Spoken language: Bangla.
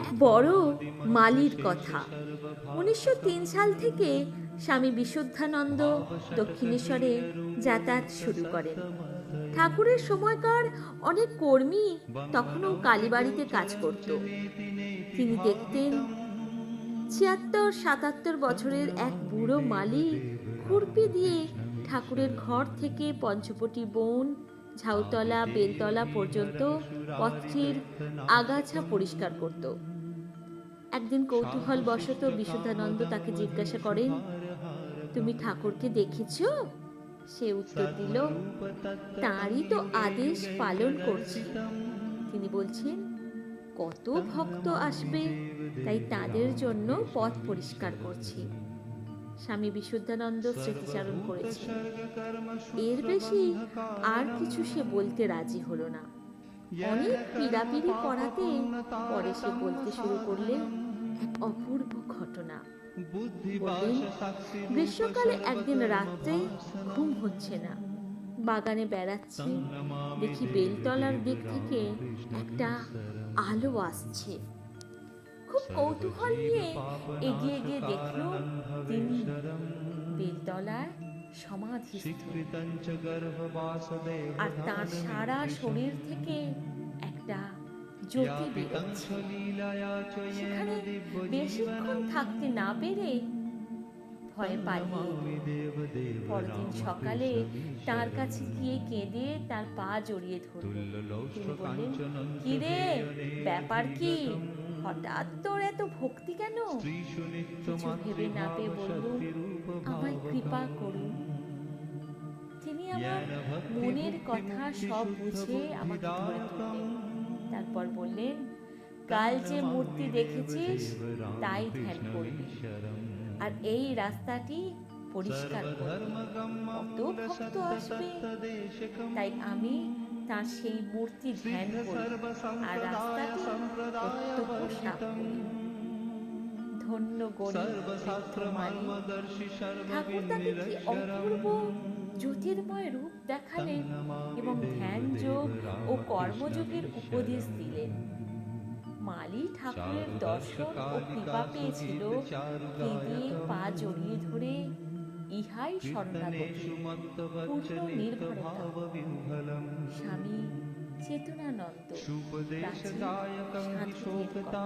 এক বড় মালির কথা। 1903 সাল থেকে স্বামী বিশুদ্ধানন্দ দক্ষিণেশ্বরে যাতায়াত শুরু করেন। ঠাকুরের সময়কার অনেক কর্মী তখনও কালীবাড়িতে কাজ করত। তিনি দেখতেন 76-77 বছরের এক বুড়ো মালি খুরপি দিয়ে ঠাকুরের ঘর থেকে পঞ্চবটি বন, ঝাউতলা, বেলতলা পর্যন্ত পথটির আগাছা পরিষ্কার করত। একদিন কৌতূহলবশত বিশুদ্ধানন্দ তাকে জিজ্ঞাসা করেন, তুমি ঠাকুরকে দেখেছ? সে উত্তর দিল, তাঁরই তো আদেশ পালন করছি। তিনি বলছেন, কত ভক্ত আসবে, তাই তাদের জন্য পথ পরিষ্কার করছি। স্বামী বিশুদ্ধানন্দ স্মৃতিচারণ করেছেন। এর বেশি আর কিছু সে বলতে রাজি হলো না। অনেক পীড়াপিড়ি করাতে পরে সে বলতে শুরু করলে এক অপূর্ব ঘটনা। বললেন, গ্রীষ্মকালে একদিন রাত্রে ঘুম হচ্ছে না, বাগানে বেড়াচ্ছি, দেখি বেলতলার দিক থেকে একটা আলো আসছে। খুব কৌতূহল নিয়ে এগিয়ে গিয়ে দেখল তিনি বেলতলায় সমাধিস্থ, আর তার সারা শরীর থেকে একটা জ্যোতি বেরোচ্ছে। সেখানে বেশিক্ষণ থাকতে না পেরে ভয়ে পালিয়ে পরদিন সকালে তার কাছে গিয়ে কেঁদে তার পা জড়িয়ে ধরল। তিনি বললেন, কি রে, ব্যাপার কি? হঠাৎ তোর এত ভক্তি কেন? কিছু ভেবে না পেয়ে বলল, আমায় কৃপা করুন। তিনি আমার মনের কথা সব বুঝে আমাকে ধরে ধরলেন। তারপর বললেন, কাল যে মূর্তি দেখেছিস তাই ধ্যান করবি, আর এই রাস্তাটি পরিষ্কার করবি। কত ভক্ত আসবে, তাই আমি তার সেই মূর্তি ধ্যান করি আর রাস্তাটি প্রত্যহ সাফ করি। ধন্য গরিব মালি। ঠাকুর তাকে কি অপূর্ব জ্যোতির্ময় রূপ দেখালেন এবং ধ্যান যোগ ও কর্মযোগের উপদেশ দিলেন। মালি ঠাকুরের দর্শন ও কৃপা পেয়েছিল, কেঁদে পা জড়িয়ে ধরে ইহাই শরণাগতি, পূর্ণ নির্ভরতা। স্বামী চেতনানন্দ, প্রাচীন শান্তির কথা।